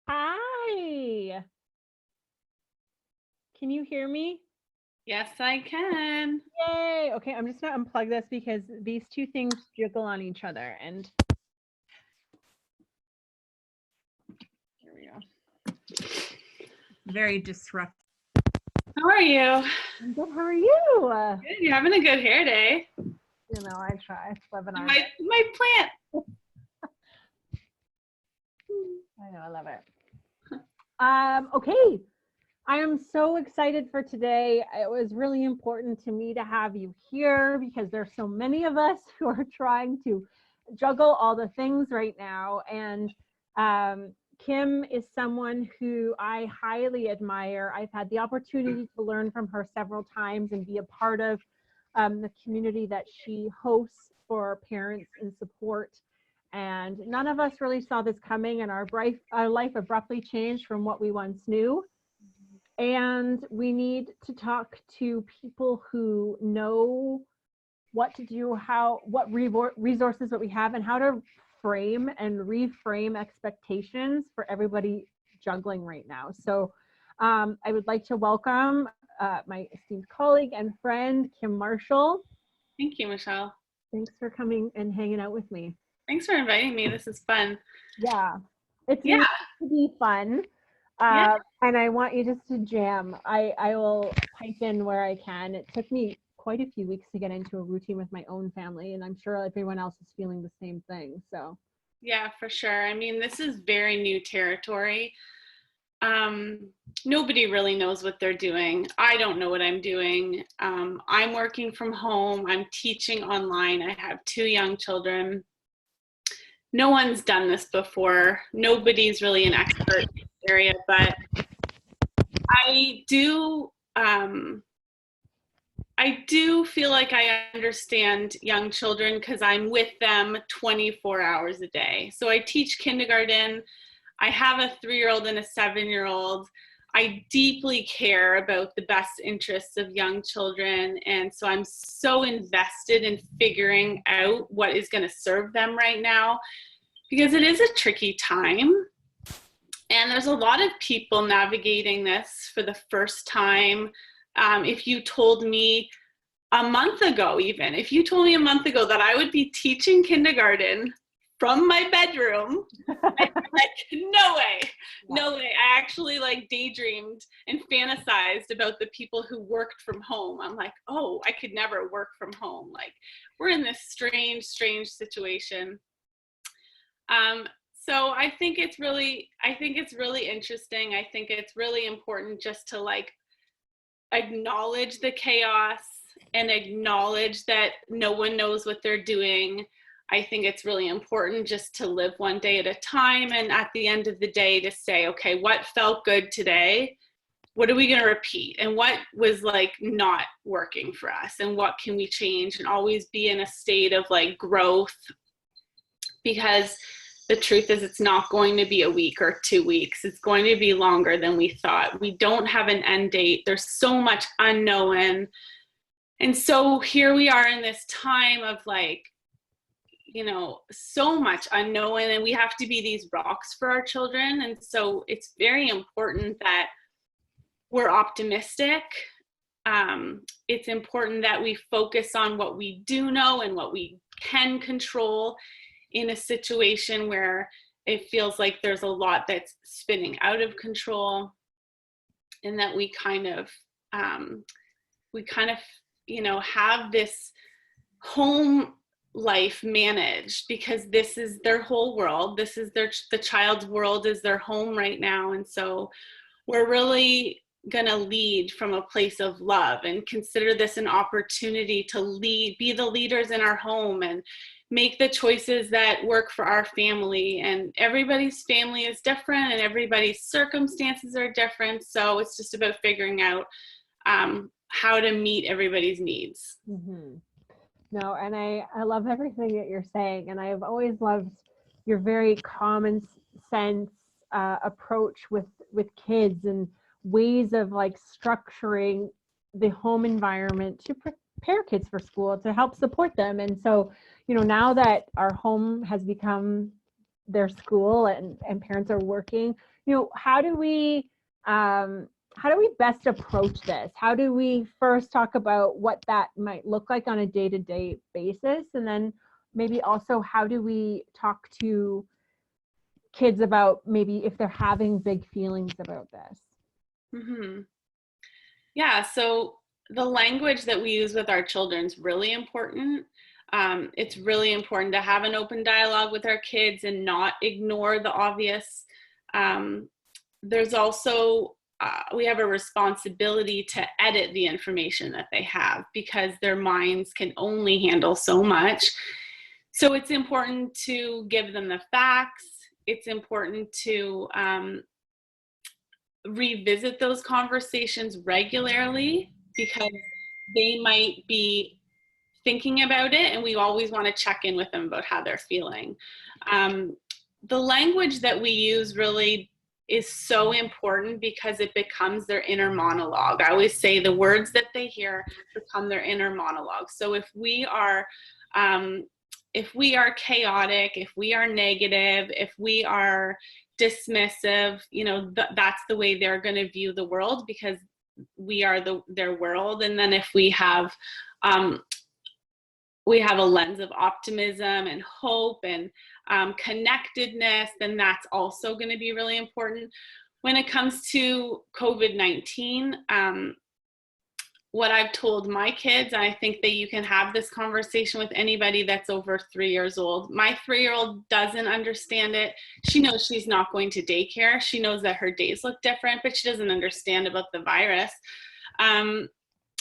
Hi. Can you hear me? Yes, I can. Yay. Okay, I'm just going to unplug this because these two things jiggle on each other. And here we go. Very disruptive. How are you? I'm good. How are you? Good. You're having a good hair day. You know, I try. It's webinar. My plant. I know. I love it. Okay. I am so excited for today. It was really important to me to have you here because there's so many of us who are trying to juggle all the things right now. And Kim is someone who I highly admire. I've had the opportunity to learn from her several times and be a part of the community that she hosts for parents and support. And none of us really saw this coming, and our life abruptly changed from what we once knew. And we need to talk to people who know what to do, what resources that we have, and how to frame and reframe expectations for everybody juggling right now. So I would like to welcome my esteemed colleague and friend, Kim Marshall. Thank you, Michelle. Thanks for coming and hanging out with me. Thanks for inviting me. This is fun. Yeah, it's meant to be fun. And I want you just to jam. I will pipe in where I can. It took me quite a few weeks to get into a routine with my own family, and I'm sure everyone else is feeling the same thing. So yeah, for sure. I mean, this is very new territory. Nobody really knows what they're doing. I don't know what I'm doing. I'm working from home. I'm teaching online. I have 2 young children. No one's done this before. Nobody's really an expert in this area, but I do feel like I understand young children because I'm with them 24 hours a day. So I teach kindergarten. I have a 3-year-old and a 7-year-old. I deeply care about the best interests of young children. And so I'm so invested in figuring out what is going to serve them right now, because it is a tricky time. And there's a lot of people navigating this for the first time. If you told me a month ago that I would be teaching kindergarten from my bedroom, I'd be like, no way. I actually daydreamed and fantasized about the people who worked from home. I'm like, oh, I could never work from home. Like, we're in this strange situation. So I think it's really interesting. I think it's really important just to acknowledge the chaos and acknowledge that no one knows what they're doing. I think it's really important just to live one day at a time, and at the end of the day to say, okay, what felt good today? What are we going to repeat? And what was not working for us? And what can we change? And always be in a state of growth, because the truth is it's not going to be a week or 2 weeks. It's going to be longer than we thought. We don't have an end date. There's so much unknown. And so here we are in this time of so much unknown, and we have to be these rocks for our children. And so it's very important that we're optimistic. It's important that we focus on what we do know and what we can control in a situation where it feels like there's a lot that's spinning out of control, and that we kind of have this home life managed, because this is their whole world. This is the child's world is their home right now. And so we're really going to lead from a place of love and consider this an opportunity to be the leaders in our home and make the choices that work for our family. And everybody's family is different and everybody's circumstances are different. So it's just about figuring out how to meet everybody's needs. Mm-hmm. No, and I love everything that you're saying. And I've always loved your very common sense approach with kids and ways of structuring the home environment to prepare kids for school, to help support them. And so, now that our home has become their school and parents are working, how do we best approach this? How do we first talk about what that might look like on a day-to-day basis? And then maybe also, how do we talk to kids about maybe if they're having big feelings about this? Mm-hmm. Yeah, so the language that we use with our children is really important. It's really important to have an open dialogue with our kids and not ignore the obvious. There's also, we have a responsibility to edit the information that they have because their minds can only handle so much. So it's important to give them the facts. It's important to revisit those conversations regularly because they might be thinking about it, and we always want to check in with them about how they're feeling. The language that we use really is so important because it becomes their inner monologue. I always say the words that they hear become their inner monologue. So if we are chaotic, if we are negative, if we are dismissive, that's the way they're going to view the world because we are their world. And then if we have a lens of optimism and hope and connectedness, then that's also going to be really important. When it comes to COVID-19, what I've told my kids, I think that you can have this conversation with anybody that's over 3 years old. My 3-year-old doesn't understand it. She knows she's not going to daycare. She knows that her days look different, but she doesn't understand about the virus.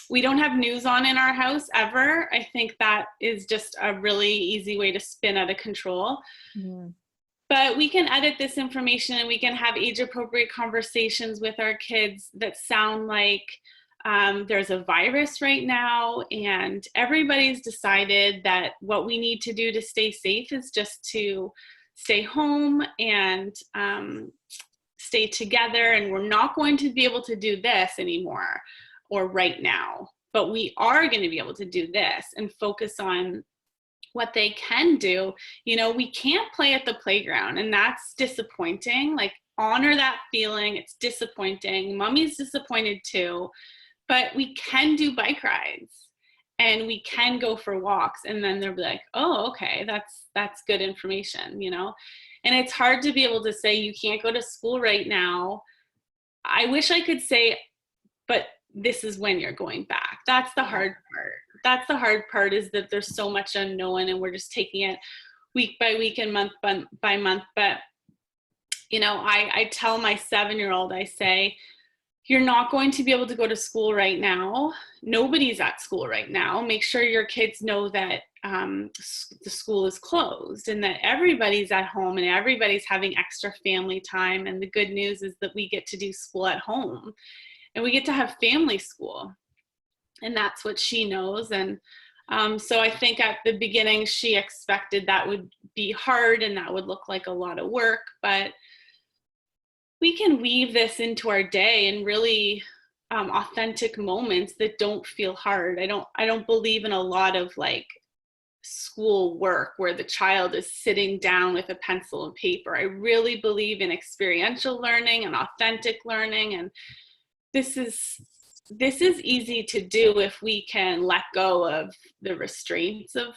We don't have news on in our house ever. I think that is just a really easy way to spin out of control. Mm. But we can edit this information and we can have age-appropriate conversations with our kids that sound like there's a virus right now and everybody's decided that what we need to do to stay safe is just to stay home and stay together, and we're not going to be able to do this anymore or right now, but we are going to be able to do this and focus on what they can do. We can't play at the playground, and that's disappointing. Like, honor that feeling. It's disappointing. Mommy's disappointed too. But we can do bike rides and we can go for walks, and then they'll be like, oh, okay, that's good information, And it's hard to be able to say you can't go to school right now. I wish I could say, but this is when you're going back. That's the hard part. That's the hard part, is that there's so much unknown and we're just taking it week by week and month by month. But, I tell my 7-year-old, I say, you're not going to be able to go to school right now. Nobody's at school right now. Make sure your kids know that the school is closed and that everybody's at home and everybody's having extra family time. And the good news is that we get to do school at home and we get to have family school. And that's what she knows. And so I think at the beginning, she expected that would be hard and that would look like a lot of work, but we can weave this into our day in really authentic moments that don't feel hard. I don't believe in a lot of like school work where the child is sitting down with a pencil and paper. I really believe in experiential learning and authentic learning. And this is easy to do if we can let go of the restraints of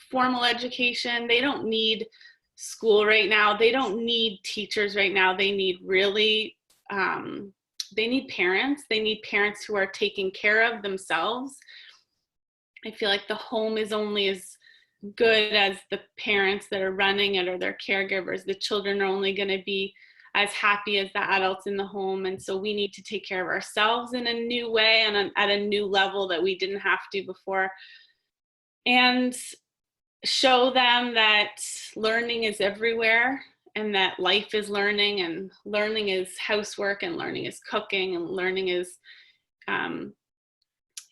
formal education. They don't need school right now. They don't need teachers right now. They need really, they need parents. They need parents who are taking care of themselves. I feel like the home is only as good as the parents that are running it or their caregivers. The children are only going to be as happy as the adults in the home. And so we need to take care of ourselves in a new way and at a new level that we didn't have to before. And show them that learning is everywhere and that life is learning, and learning is housework, and learning is cooking, and learning is,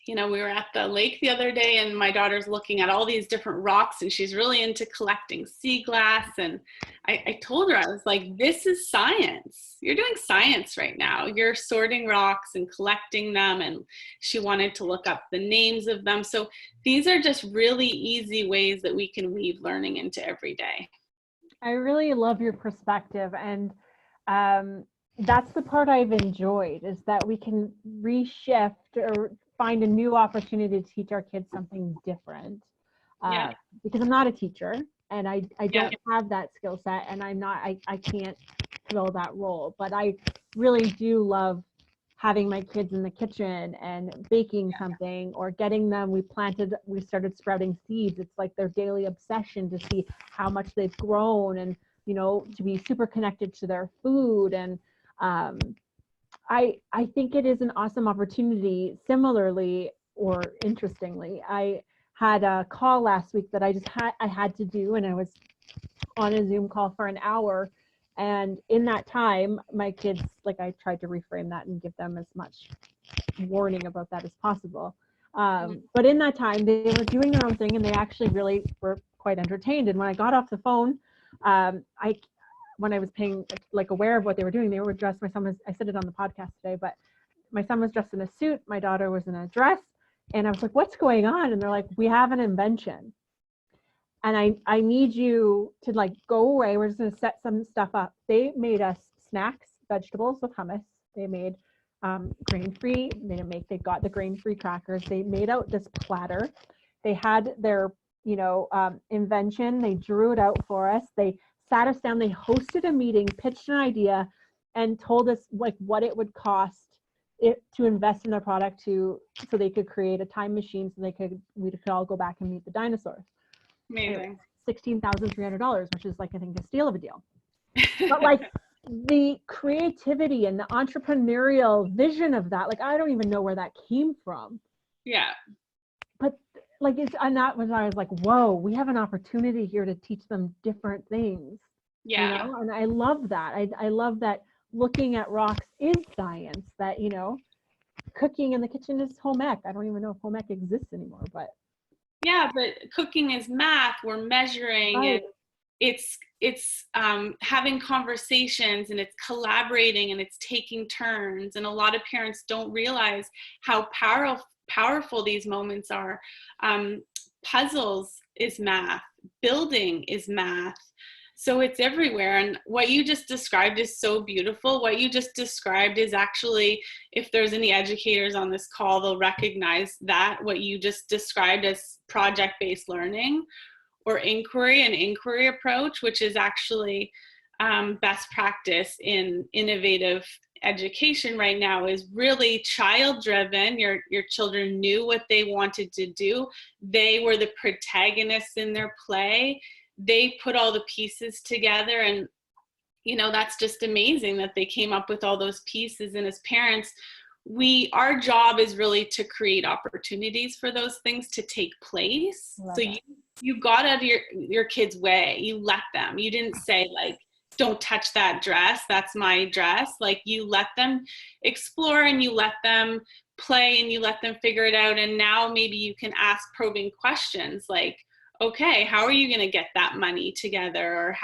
we were at the lake the other day and my daughter's looking at all these different rocks and she's really into collecting sea glass. And I told her, I was like, this is science. You're doing science right now. You're sorting rocks and collecting them. And she wanted to look up the names of them. So these are just really easy ways that we can weave learning into every day. I really love your perspective. And that's the part I've enjoyed, is that we can reshift or find a new opportunity to teach our kids something different. Yeah. Because I'm not a teacher, and I Yeah. don't have that skill set, and I can't fill that role, but I really do love having my kids in the kitchen and baking something, or getting them, we started sprouting seeds. It's like their daily obsession to see how much they've grown, and to be super connected to their food. And um, I think it is an awesome opportunity. Similarly, or interestingly, I had a call last week that I had to do, and I was on a Zoom call for an hour. And in that time, my kids, like, I tried to reframe that and give them as much warning about that as possible. But in that time, they were doing their own thing, and they actually really were quite entertained. And when I got off the phone, when I was aware of what they were doing, they were dressed. I said it on the podcast today, but my son was dressed in a suit, my daughter was in a dress, and I was like, "What's going on?" And they're like, "We have an invention, and I need you to go away. We're just going to set some stuff up." They made us snacks, vegetables with hummus. They made grain-free. They got the grain-free crackers. They made out this platter. They had their invention. They drew it out for us. They sat us down. They hosted a meeting, pitched an idea, and told us what it would cost to invest in their product so they could create a time machine, so we could all go back and meet the dinosaurs. Amazing. $16,300, which is I think a steal of a deal. But the creativity and the entrepreneurial vision of that, I don't even know where that came from. Yeah. But and that was, I was like, whoa, we have an opportunity here to teach them different things. Yeah. And I love that. I love that looking at rocks is science, that cooking in the kitchen is home ec. I don't even know if home ec exists anymore, but yeah, but cooking is math. We're measuring, right. And it's having conversations, and it's collaborating, and it's taking turns. And a lot of parents don't realize how powerful these moments are. Puzzles is math. Building is math. So it's everywhere. And what you just described is so beautiful. What you just described is actually, if there's any educators on this call, they'll recognize that what you just described as project-based learning, or an inquiry approach, which is actually best practice in innovative education right now, is really child-driven. Your children knew what they wanted to do. They were the protagonists in their play. They put all the pieces together, and that's just amazing that they came up with all those pieces. And as parents, our job is really to create opportunities for those things to take place. So you got out of your kids' way. You let them. You didn't say don't touch that dress. That's my dress. You let them explore, and you let them play, and you let them figure it out. And now maybe you can ask probing questions okay, how are you going to get that money together? Or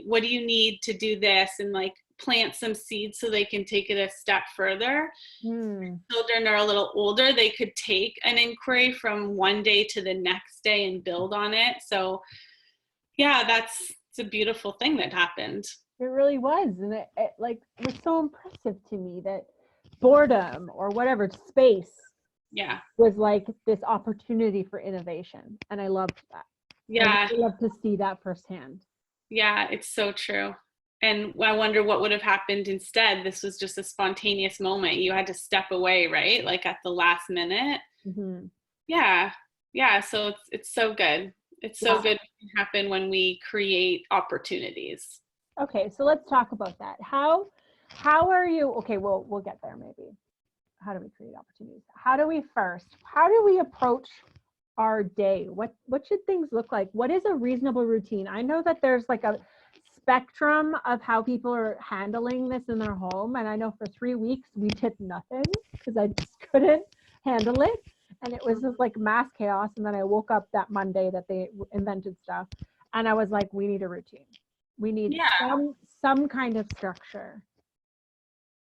what do you need to do this? And plant some seeds so they can take it a step further. Children are a little older, they could take an inquiry from one day to the next day and build on it. So yeah, it's a beautiful thing that happened. It really was. And it was so impressive to me that boredom, or whatever, space, was this opportunity for innovation. And I loved that. Yeah. I love to see that firsthand. Yeah, it's so true. And I wonder what would have happened instead. This was just a spontaneous moment. You had to step away, right? At the last minute. Mm-hmm. Yeah. Yeah. So it's so good. It's so good to happen when we create opportunities. Okay. So let's talk about that. How are you? Okay. We'll get there maybe. How do we create opportunities? How do we approach our day? What should things look like? What is a reasonable routine? I know that there's a spectrum of how people are handling this in their home. And I know for 3 weeks we did nothing because I just couldn't handle it. And it was just mass chaos. And then I woke up that Monday that they invented stuff. And I was like, we need a routine. We need some kind of structure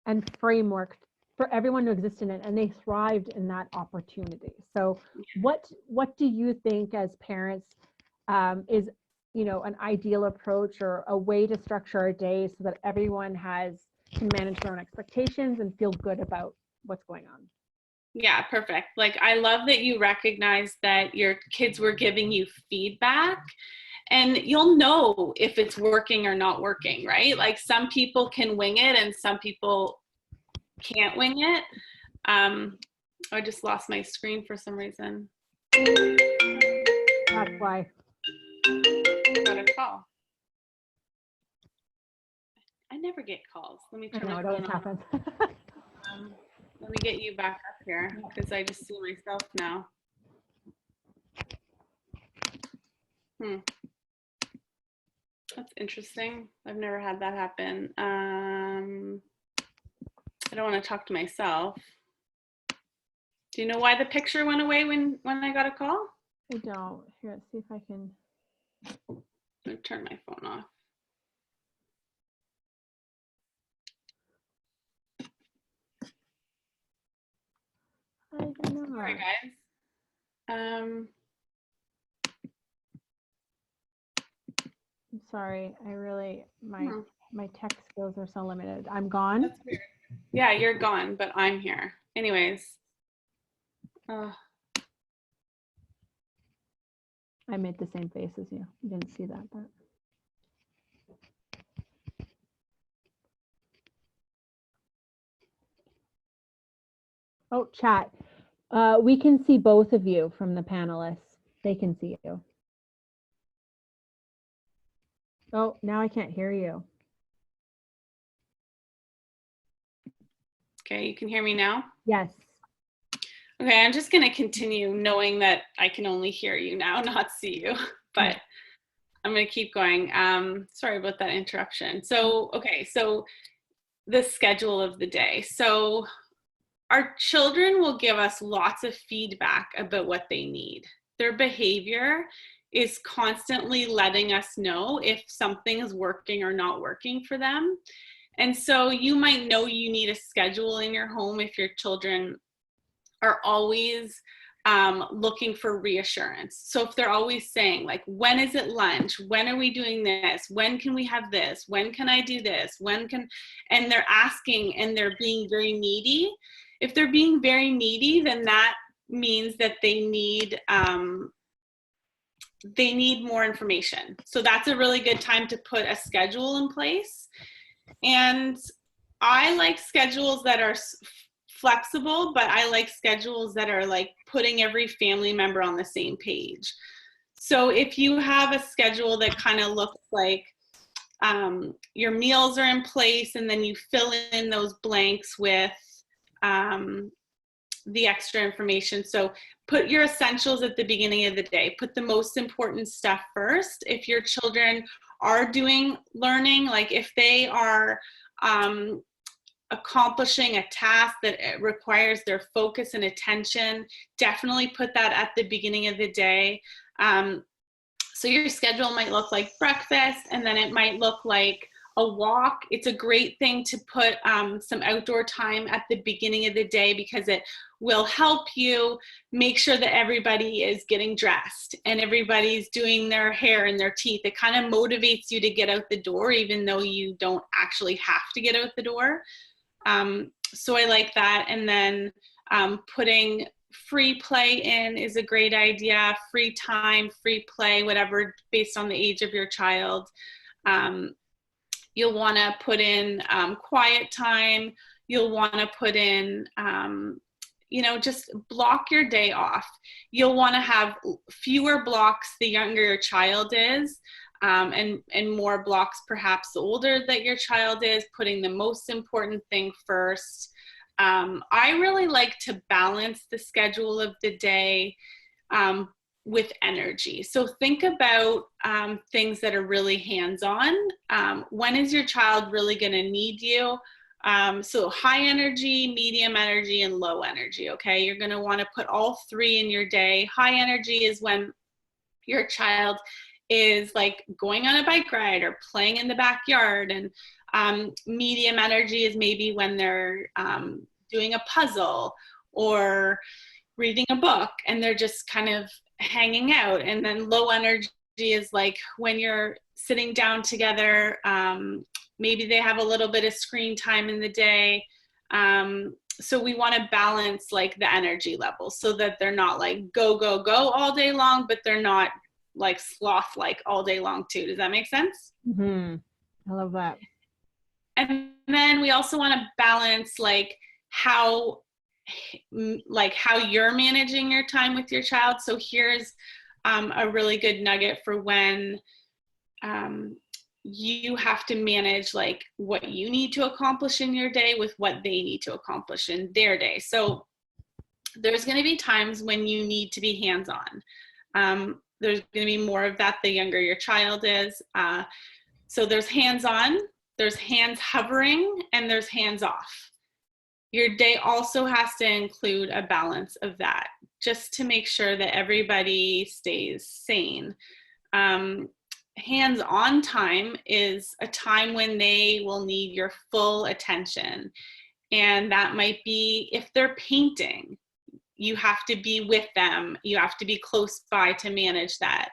and framework for everyone to exist in it. And they thrived in that opportunity. So what do you think as parents is an ideal approach, or a way to structure our day so that everyone has can manage their own expectations and feel good about what's going on. Yeah, perfect. Like, I love that you recognize that your kids were giving you feedback, and you'll know if it's working or not working, right? Like, some people can wing it and some people can't wing it. I just lost my screen for some reason. That's why. Got a call. I never get calls. Let me turn my it phone always on. happens. Let me get you back up here because I just see myself now. That's interesting. I've never had that happen. I don't want to talk to myself. Do you know why the picture went away when I got a call? I don't. Here, let's see if I can. I'm gonna turn my phone off. I don't know. Sorry, guys. I'm sorry. I really, my tech skills are so limited. I'm gone. That's weird. Yeah, you're gone, but I'm here. Anyways. I made the same face as you. You didn't see that, but. Oh, chat. We can see both of you from the panelists. They can see you. Oh, now I can't hear you. Okay, you can hear me now? Yes. Okay, I'm just gonna continue knowing that I can only hear you now, not see you, but I'm gonna keep going. Sorry about that interruption. So, okay, so the schedule of the day. So our children will give us lots of feedback about what they need. Their behavior is constantly letting us know if something is working or not working for them. And so you might know you need a schedule in your home if your children are always looking for reassurance. So if they're always saying, like, when is it lunch? When are we doing this? When can we have this? When can I do this? And they're asking and they're being very needy. If they're being very needy, then that means that they need more information. So that's a really good time to put a schedule in place. And I like schedules that are flexible, but I like schedules that are like putting every family member on the same page. So if you have a schedule that kind of looks like your meals are in place and then you fill in those blanks with the extra information. So put your essentials at the beginning of the day. Put the most important stuff first. If your children are doing learning, like if they are accomplishing a task that requires their focus and attention, definitely put that at the beginning of the day. So your schedule might look like breakfast, and then it might look like a walk. It's a great thing to put some outdoor time at the beginning of the day because it will help you make sure that everybody is getting dressed and everybody's doing their hair and their teeth. It kind of motivates you to get out the door, even though you don't actually have to get out the door. So I like that. And then putting free play in is a great idea. Free time, free play, whatever, based on the age of your child. You'll want to put in quiet time. You'll want to put in, just block your day off. You'll want to have fewer blocks the younger your child is, and more blocks perhaps the older that your child is, putting the most important thing first. I really like to balance the schedule of the day with energy. So think about things that are really hands-on. When is your child really going to need you? So high energy, medium energy, and low energy, okay? You're going to want to put all three in your day. High energy is when your child is like going on a bike ride or playing in the backyard, and medium energy is maybe when they're doing a puzzle or reading a book and they're just kind of hanging out. And then low energy is like when you're sitting down together, maybe they have a little bit of screen time in the day. So we want to balance like the energy levels so that they're not like go, go, go all day long, but they're not like sloth like all day long too. Does that make sense? Mm-hmm. I love that. And then we also want to balance like how you're managing your time with your child. So here's a really good nugget for when you have to manage like what you need to accomplish in your day with what they need to accomplish in their day. So there's going to be times when you need to be hands-on. There's going to be more of that the younger your child is. So there's hands-on, there's hands hovering, and there's hands-off. Your day also has to include a balance of that, just to make sure that everybody stays sane. Hands-on time is a time when they will need your full attention. And that might be if they're painting, you have to be with them. You have to be close by to manage that.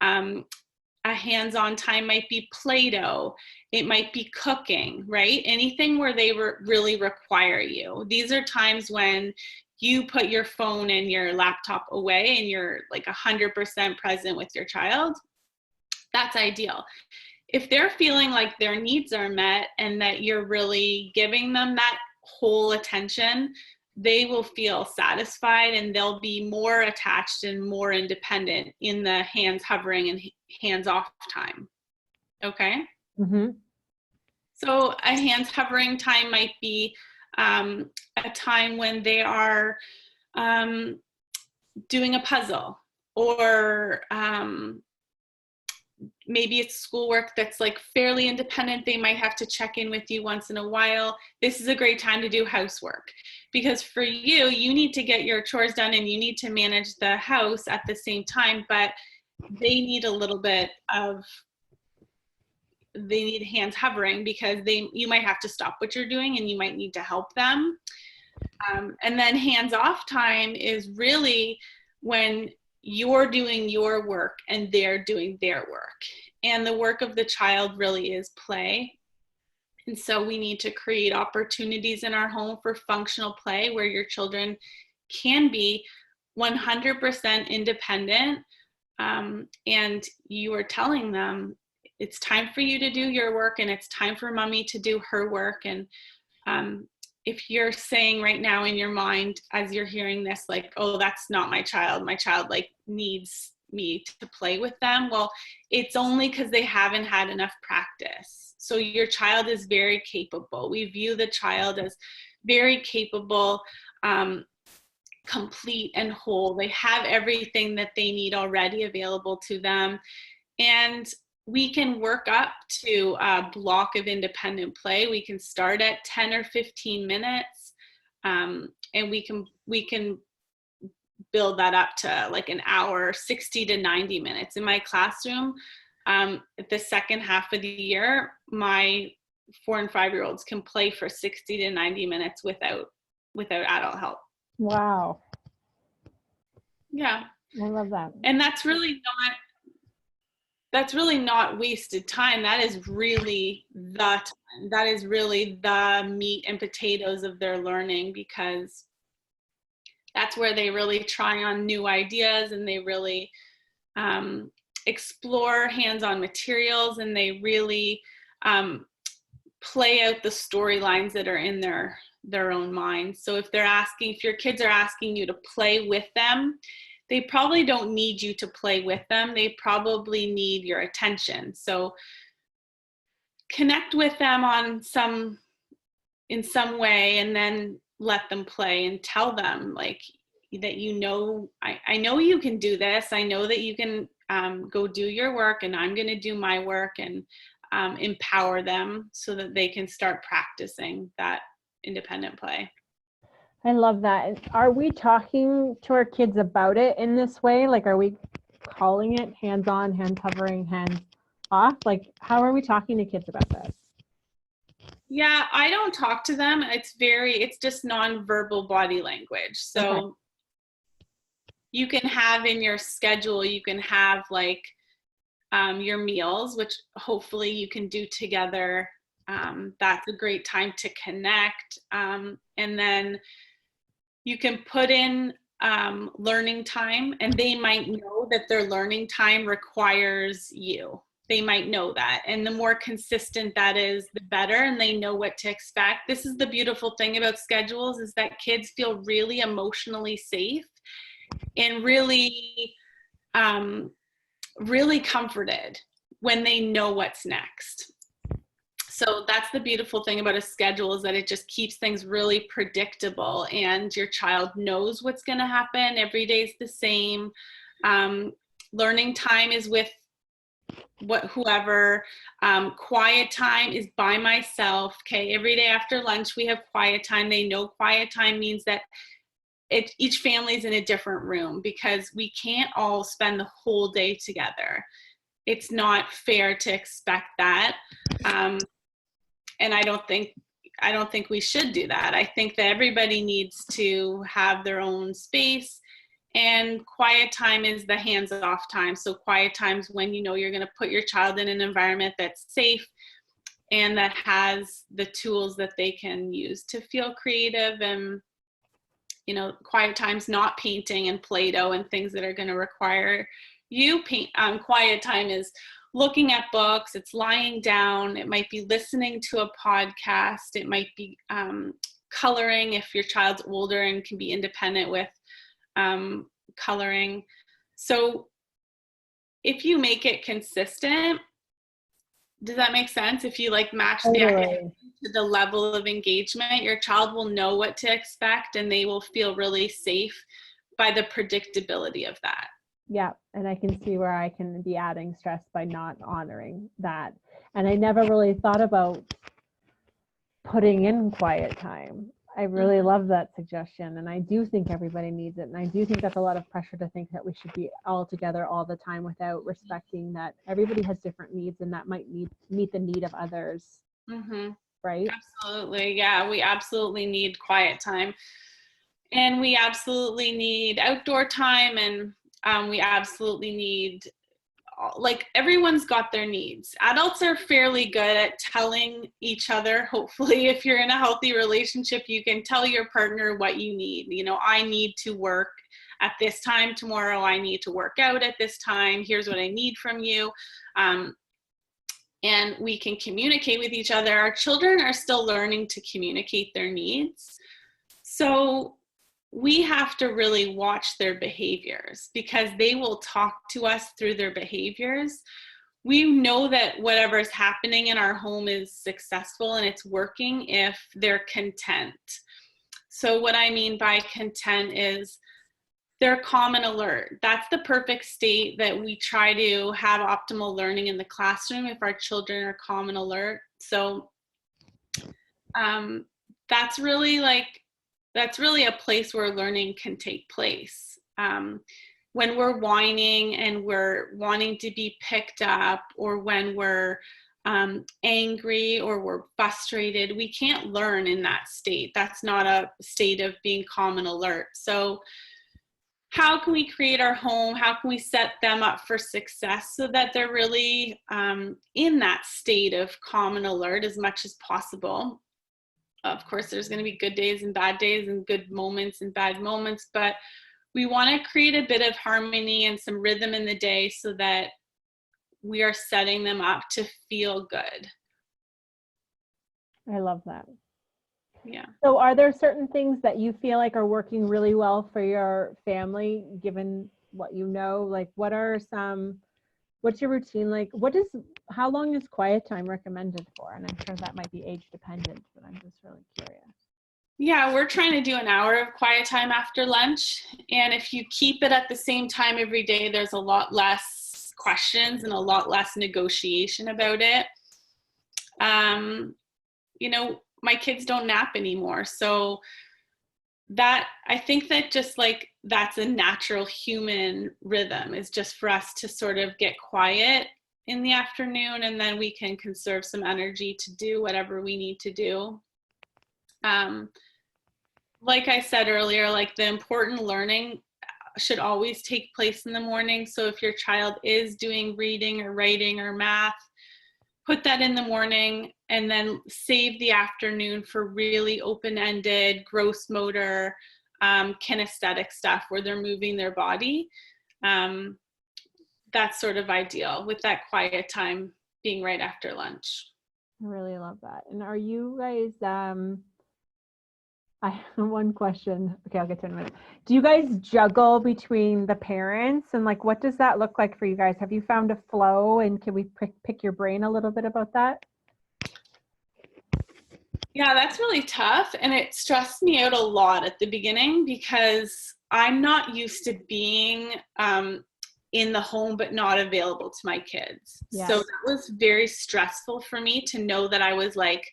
A hands-on time might be Play-Doh. It might be cooking, right? Anything where they really require you. These are times when you put your phone and your laptop away and you're like 100% present with your child. That's ideal. If they're feeling like their needs are met and that you're really giving them that whole attention, they will feel satisfied and they'll be more attached and more independent in the hands hovering and hands off time. Okay? Mm-hmm. So a hands hovering time might be a time when they are doing a puzzle, or maybe it's schoolwork that's like fairly independent. They might have to check in with you once in a while. This is a great time to do housework, because for you, you need to get your chores done and you need to manage the house at the same time, but they need a little bit of, they need hands hovering because you might have to stop what you're doing and you might need to help them. And then hands off time is really when you're doing your work and they're doing their work. And the work of the child really is play. And so we need to create opportunities in our home for functional play where your children can be 100% independent. And you are telling them it's time for you to do your work and it's time for mommy to do her work. And if you're saying right now in your mind as you're hearing this, like, oh, that's not my child like needs me to play with them, well, it's only because they haven't had enough practice. So your child is very capable. We view the child as very capable, complete and whole. They have everything that they need already available to them. And we can work up to a block of independent play. We can start at 10 or 15 minutes, and we can build that up to like an hour, 60 to 90 minutes. In my classroom, the second half of the year, my 4 and 5-year-olds can play for 60 to 90 minutes without adult help. Wow. Yeah. I love that. And that's really not wasted time. That is really the time. That is really the meat and potatoes of their learning, because that's where they really try on new ideas and they really explore hands-on materials, and they really play out the storylines that are in their own minds. So if your kids are asking you to play with them, they probably don't need you to play with them. They probably need your attention. So connect with them in some way, and then let them play and tell them like that, I know you can do this. I know that you can go do your work, and I'm going to do my work, and empower them so that they can start practicing that independent play. I love that. Are we talking to our kids about it in this way? Like, are we calling it hands on, hands hovering, hands off? Like, how are we talking to kids about this? Yeah, I don't talk to them. It's just nonverbal body language. So okay. You can have in your schedule, you can have like your meals, which hopefully you can do together. That's a great time to connect. And then you can put in learning time, and they might know that their learning time requires you. They might know that. And the more consistent that is, the better, and they know what to expect. This is the beautiful thing about schedules, is that kids feel really emotionally safe and really, really comforted when they know what's next. So that's the beautiful thing about a schedule, is that it just keeps things really predictable, and your child knows what's going to happen. Every day is the same. Learning time is with whoever. Quiet time is by myself. Okay, every day after lunch we have quiet time. They know quiet time means that each family's in a different room, because we can't all spend the whole day together. It's not fair to expect that. And I don't think we should do that. I think that everybody needs to have their own space, and quiet time is the hands-off time. So quiet time's when you know you're going to put your child in an environment that's safe and that has the tools that they can use to feel creative. And quiet time's not painting and Play-Doh and things that are going to require you paint. Quiet time is looking at books, it's lying down, it might be listening to a podcast, it might be coloring if your child's older and can be independent with coloring. So if you make it consistent, does that make sense? If you match the activity to the level of engagement, your child will know what to expect, and they will feel really safe by the predictability of that. Yeah, and I can see where I can be adding stress by not honoring that. And I never really thought about putting in quiet time. I really love that suggestion, and I do think everybody needs it. And I do think that's a lot of pressure to think that we should be all together all the time without respecting that everybody has different needs, and that might meet the need of others. Mm-hmm. Right? Absolutely. Yeah, we absolutely need quiet time, and we absolutely need outdoor time, and we absolutely need, everyone's got their needs. Adults are fairly good at telling each other. Hopefully, if you're in a healthy relationship, you can tell your partner what you need. I need to work at this time tomorrow. I need to work out at this time. Here's what I need from you. And we can communicate with each other. Our children are still learning to communicate their needs. So we have to really watch their behaviors, because they will talk to us through their behaviors. We know that whatever is happening in our home is successful and it's working if they're content. So what I mean by content is they're calm and alert. That's the perfect state that we try to have optimal learning in the classroom, if our children are calm and alert. So that's really a place where learning can take place. When we're whining and we're wanting to be picked up, or when we're angry or we're frustrated, we can't learn in that state. That's not a state of being calm and alert. So how can we create our home? How can we set them up for success so that they're really in that state of calm and alert as much as possible? Of course, there's going to be good days and bad days, and good moments and bad moments, but we want to create a bit of harmony and some rhythm in the day so that we are setting them up to feel good. I love that. Yeah. So are there certain things that you feel like are working really well for your family, given what you know? What's your routine like? How long is quiet time recommended for? And I'm sure that might be age dependent, but I'm just really curious. Yeah, we're trying to do an hour of quiet time after lunch. And if you keep it at the same time every day, there's a lot less questions and a lot less negotiation about it. My kids don't nap anymore. So I think that just that's a natural human rhythm, is just for us to sort of get quiet in the afternoon, and then we can conserve some energy to do whatever we need to do. Like I said earlier, the important learning, should always take place in the morning. So if your child is doing reading or writing or math, put that in the morning, and then save the afternoon for really open-ended, gross motor, kinesthetic stuff where they're moving their body. That's sort of ideal, with that quiet time being right after lunch. I really love that. And are you guys, I have one question. Okay, I'll get to it in a minute. Do you guys juggle between the parents, and like, what does that look like for you guys? Have you found a flow, and can we pick your brain a little bit about that? Yeah, that's really tough. And it stressed me out a lot at the beginning because I'm not used to being in the home but not available to my kids. Yes. So that was very stressful for me to know that I was like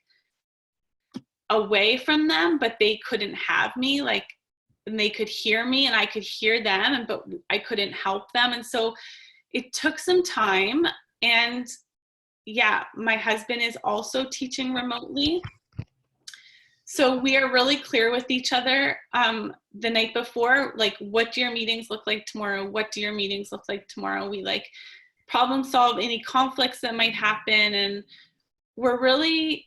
away from them, but they couldn't have me, like, and they could hear me and I could hear them, but I couldn't help them. And so it took some time. And yeah, my husband is also teaching remotely. So we are really clear with each other the night before, like, what do your meetings look like tomorrow? What do your meetings look like tomorrow? We like problem solve any conflicts that might happen. And we're really,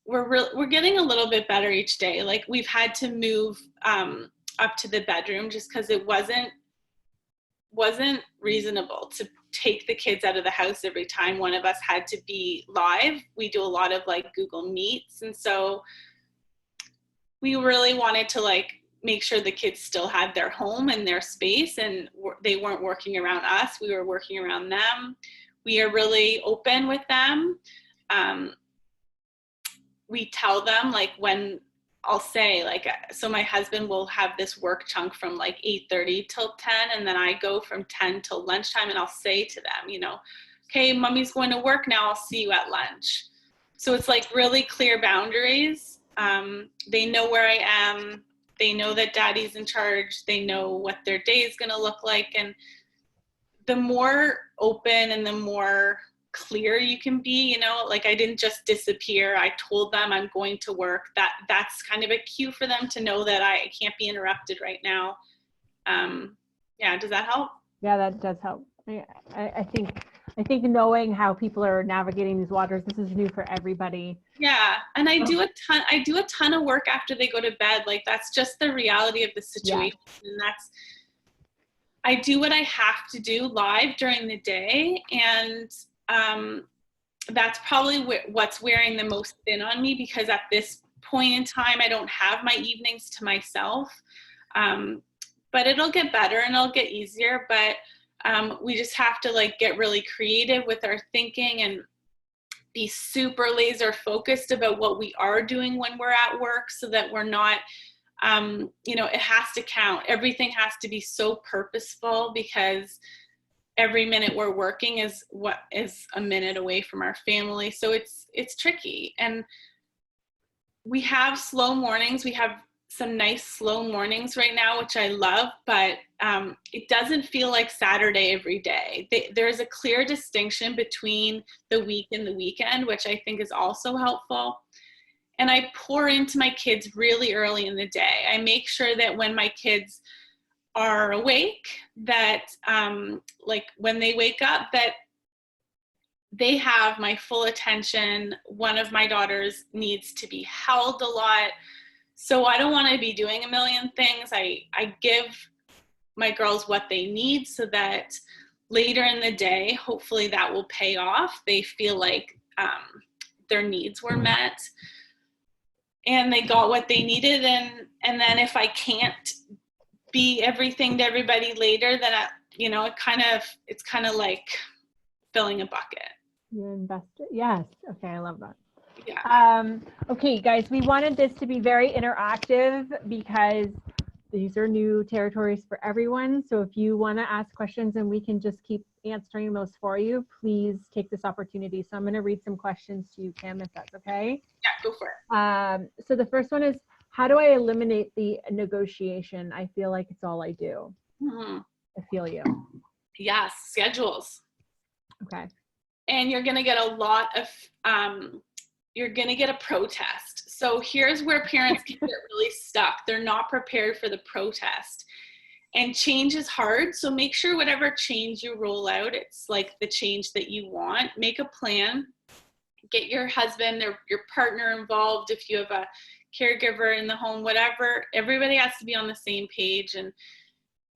we're getting a little bit better each day. Like, we've had to move up to the bedroom just because it wasn't reasonable to take the kids out of the house every time one of us had to be live. We do a lot of like Google Meets. And so we really wanted to like make sure the kids still had their home and their space, and they weren't working around us. We were working around them. We are really open with them. We tell them, like, when I'll say, like, so my husband will have this work chunk from like 8:30 till 10, and then I go from 10 till lunchtime, and I'll say to them, you know, okay, mommy's going to work now, I'll see you at lunch. So it's like really clear boundaries. They know where I am. They know that daddy's in charge. They know what their day is going to look like. And the more open and the more clear you can be, you know, like, I didn't just disappear. I told them I'm going to work. That's kind of a cue for them to know that I can't be interrupted right now. Yeah, does that help? Yeah, that does help. I think knowing how people are navigating these waters, this is new for everybody. Yeah, and I do a ton of work after they go to bed. Like, that's just the reality of the situation. Yeah. And I do what I have to do live during the day, and that's probably what's wearing the most thin on me, because at this point in time, I don't have my evenings to myself. But it'll get better and it'll get easier. But we just have to like get really creative with our thinking and be super laser focused about what we are doing when we're at work, so that we're not, you know, it has to count. Everything has to be so purposeful, because every minute we're working is what is a minute away from our family. So it's tricky. And we have slow mornings. We have some nice slow mornings right now, which I love, but it doesn't feel like Saturday every day. There's a clear distinction between the week and the weekend, which I think is also helpful. And I pour into my kids really early in the day. I make sure that when my kids are awake, that like when they wake up, that they have my full attention. One of my daughters needs to be held a lot. So I don't want to be doing a million things. I give my girls what they need, so that later in the day, hopefully that will pay off. They feel like their needs were met and they got what they needed. And then if I can't be everything to everybody later, then you know, it's kind of like filling a bucket. You're invested. Yes. Okay. I love that. Yeah. Okay, guys, we wanted this to be very interactive because these are new territories for everyone. So if you want to ask questions and we can just keep answering those for you, please take this opportunity. So I'm going to read some questions to you, Kim, if that's okay. Yeah, go for it. So the first one is, how do I eliminate the negotiation? I feel like it's all I do. Mm-hmm. I feel you. Yes, schedules. Okay. And you're going to get a lot of, you're going to get a protest. So here's where parents can get really stuck. They're not prepared for the protest. And change is hard. So make sure whatever change you roll out, it's like the change that you want. Make a plan. Get your husband or your partner involved if you have a caregiver in the home, whatever. Everybody has to be on the same page and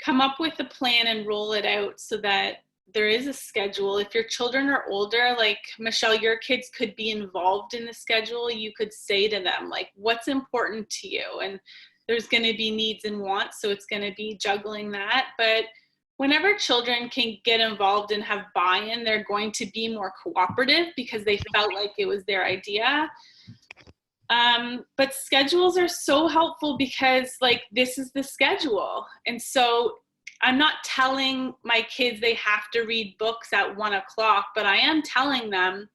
come up with a plan and roll it out so that there is a schedule. If your children are older, like Michelle, your kids could be involved in the schedule. You could say to them, like, what's important to you? And there's going to be needs and wants, so it's going to be juggling that. But whenever children can get involved and have buy-in, they're going to be more cooperative because they felt like it was their idea. But schedules are so helpful because, like, this is the schedule. And so I'm not telling my kids they have to read books at 1 o'clock, but I am telling them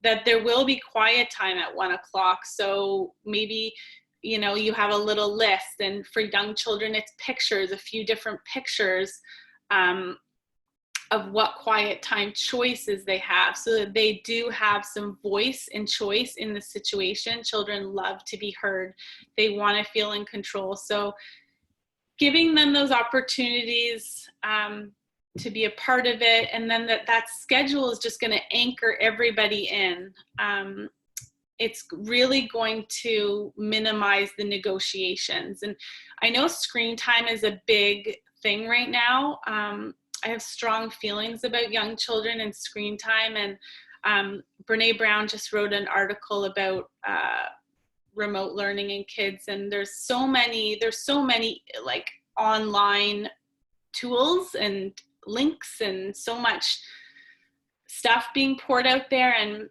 that there will be quiet time at 1 o'clock. So maybe, you know, you have a little list, and for young children, it's pictures, a few different pictures of what quiet time choices they have, so that they do have some voice and choice in the situation. Children love to be heard. They want to feel in control. So giving them those opportunities to be a part of it, and then that schedule is just going to anchor everybody in. It's really going to minimize the negotiations. And I know screen time is a big thing right now. I have strong feelings about young children and screen time. And Brene Brown just wrote an article about remote learning in kids. And there's so many like online tools and links and so much stuff being poured out there. And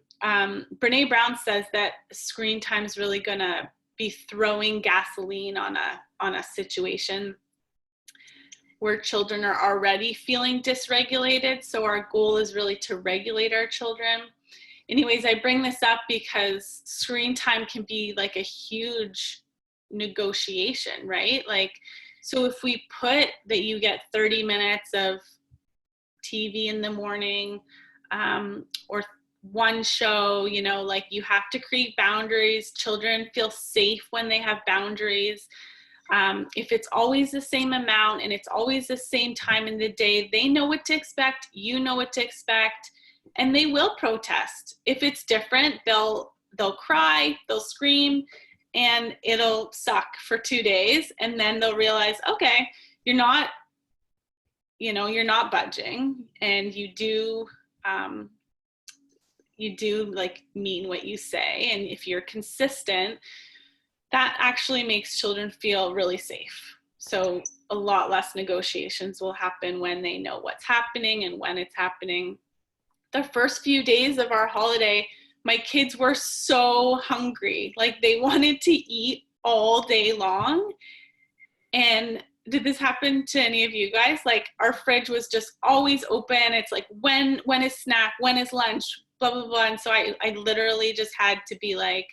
Brene Brown says that screen time is really gonna be throwing gasoline on a situation where children are already feeling dysregulated. So our goal is really to regulate our children. Anyways, I bring this up because screen time can be like a huge negotiation, right? Like, so if we put that you get 30 minutes of TV in the morning, or one show, you know, like you have to create boundaries. Children feel safe when they have boundaries. If it's always the same amount and it's always the same time in the day, they know what to expect, you know what to expect, and they will protest. If it's different, they'll cry, they'll scream, and it'll suck for 2 days. And then they'll realize, okay, you're not budging, and you do like mean what you say. And if you're consistent, that actually makes children feel really safe. So a lot less negotiations will happen when they know what's happening and when it's happening. The first few days of our holiday, my kids were so hungry. Like, they wanted to eat all day long. And did this happen to any of you guys? Like, our fridge was just always open. It's like, when is snack? When is lunch? Blah, blah, blah. And so I literally just had to be like,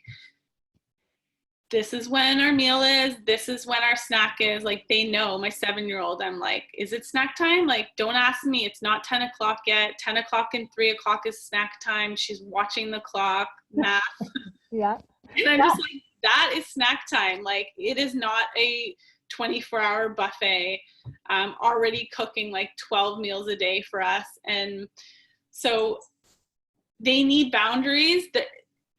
this is when our meal is, this is when our snack is. Like, they know. My 7-year-old, I'm like, is it snack time? Like, don't ask me. It's not 10 o'clock yet. 10 o'clock and 3 o'clock is snack time. She's watching the clock, math. Yeah. And I'm just like, that is snack time. Like, it is not a 24-hour buffet, already cooking like 12 meals a day for us. And so they need boundaries. That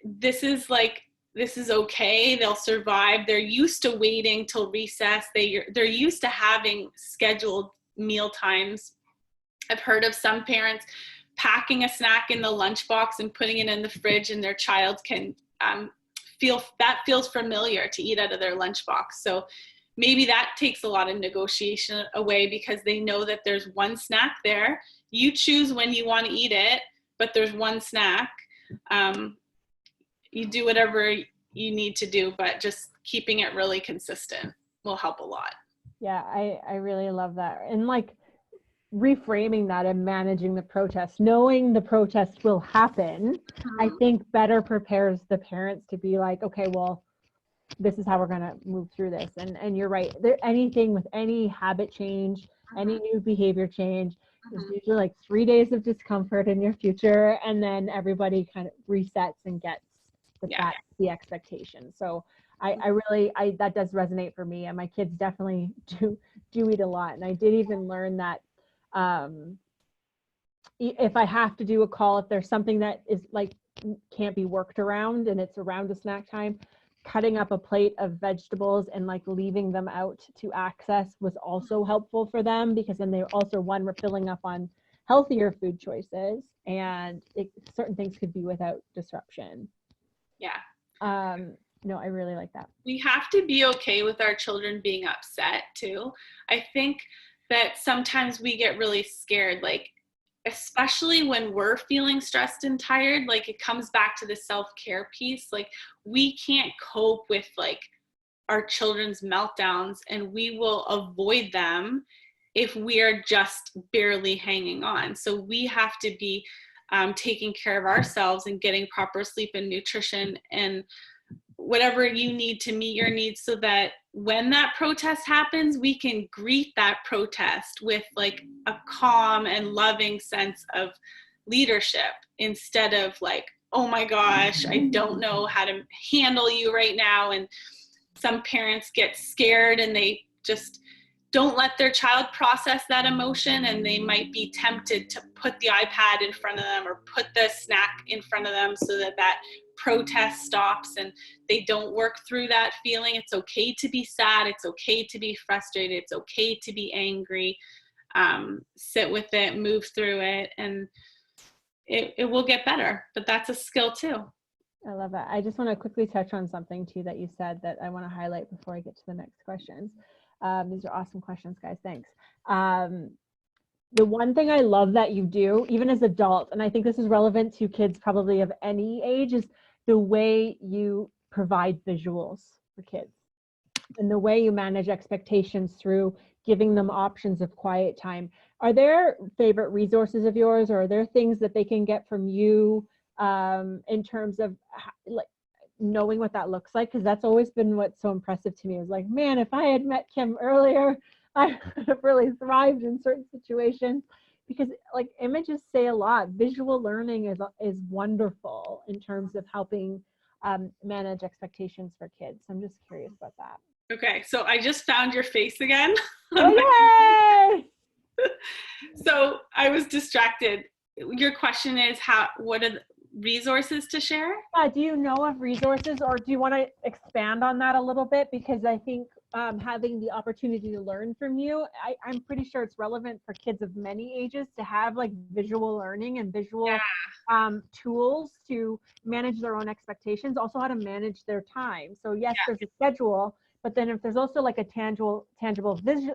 this is okay. They'll survive. They're used to waiting till recess. They're used to having scheduled meal times. I've heard of some parents packing a snack in the lunchbox and putting it in the fridge, and their child can feels familiar to eat out of their lunchbox. So maybe that takes a lot of negotiation away, because they know that there's one snack there. You choose when you want to eat it, but there's one snack. You do whatever you need to do, but just keeping it really consistent will help a lot. Yeah, I really love that. And like reframing that and managing the protest, knowing the protest will happen, I think better prepares the parents to be like, okay, well, this is how we're going to move through this. And you're right. Anything with any habit change, any new behavior change, is usually like 3 days of discomfort in your future. And then everybody kind of resets and gets that's the expectation. So That does resonate for me, and my kids definitely do eat a lot. And I did even learn that if I have to do a call, if there's something that is like can't be worked around and it's around a snack time, cutting up a plate of vegetables and like leaving them out to access was also helpful for them, because then they also, one, were filling up on healthier food choices, and certain things could be without disruption. Yeah. No, I really like that. We have to be okay with our children being upset too. I think that sometimes we get really scared, like, especially when we're feeling stressed and tired, like it comes back to the self-care piece. Like, we can't cope with like our children's meltdowns, and we will avoid them if we are just barely hanging on. So we have to be taking care of ourselves and getting proper sleep and nutrition and whatever you need to meet your needs, so that when that protest happens, we can greet that protest with like a calm and loving sense of leadership, instead of like, oh my gosh, I don't know how to handle you right now. And some parents get scared and they just don't let their child process that emotion, and they might be tempted to put the iPad in front of them or put the snack in front of them so that that protest stops and they don't work through that feeling. It's okay to be sad. It's okay to be frustrated. It's okay to be angry. Sit with it, move through it, and it will get better. But that's a skill too. I love it. I just want to quickly touch on something too that you said that I want to highlight before I get to the next questions. These are awesome questions, guys. Thanks. The one thing I love that you do, even as adults, and I think this is relevant to kids probably of any age, is the way you provide visuals for kids and the way you manage expectations through giving them options of quiet time. Are there favorite resources of yours, or are there things that they can get from you in terms of like knowing what that looks like? Because that's always been what's so impressive to me. Is like, man, if I had met Kim earlier, I would have really thrived in certain situations, because like images say a lot. Visual learning is wonderful in terms of helping manage expectations for kids. So I'm just curious about that. Okay, so I just found your face again. Oh, yay! So I was distracted. Your question is what are the resources to share? Yeah, do you know of resources, or do you want to expand on that a little bit? Because I think having the opportunity to learn from you, I'm pretty sure it's relevant for kids of many ages to have like visual learning and visual tools to manage their own expectations, also how to manage their time. So yes, there's a schedule, but then if there's also like a tangible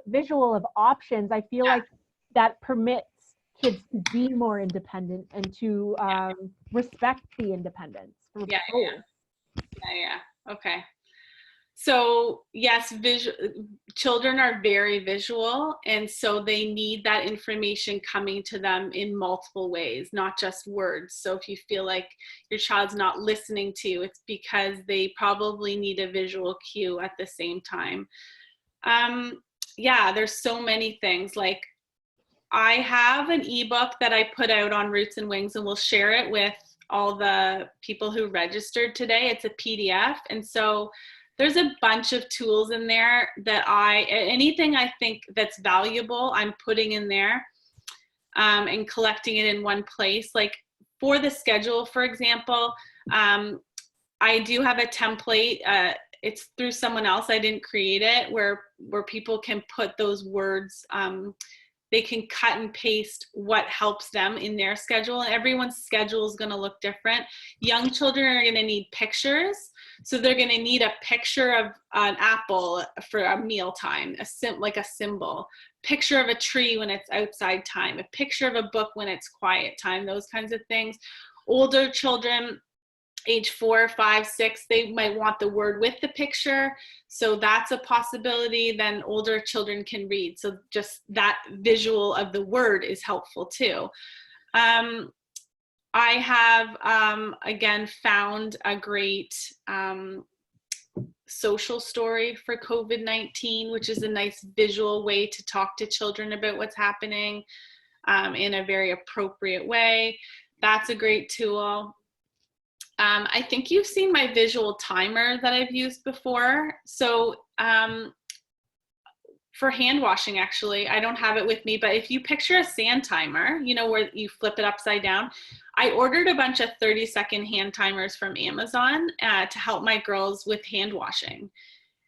visual of options, I feel like that permits kids to be more independent and to respect the independence. Yeah. Okay. So yes, children are very visual, and so they need that information coming to them in multiple ways, not just words. So if you feel like your child's not listening to you, it's because they probably need a visual cue at the same time. There's so many things. Like, I have an ebook that I put out on Roots and Wings, and we'll share it with all the people who registered today. It's a PDF. And so there's a bunch of tools in there that anything I think that's valuable, I'm putting in there and collecting it in one place. Like for the schedule, for example, I do have a template. It's through someone else. I didn't create it, where people can put those words, they can cut and paste what helps them in their schedule. And everyone's schedule is going to look different. Young children are going to need pictures. So they're going to need a picture of an apple for a meal time, like a symbol, picture of a tree when it's outside time, a picture of a book when it's quiet time, those kinds of things. Older children, age 4, 5, 6, they might want the word with the picture. So that's a possibility. Then older children can read. So just that visual of the word is helpful too. I have, again, found a great social story for COVID-19, which is a nice visual way to talk to children about what's happening in a very appropriate way. That's a great tool. I think you've seen my visual timer that I've used before. So for hand washing, actually, I don't have it with me, but if you picture a sand timer, you know, where you flip it upside down, I ordered a bunch of 30-second hand timers from Amazon to help my girls with hand washing.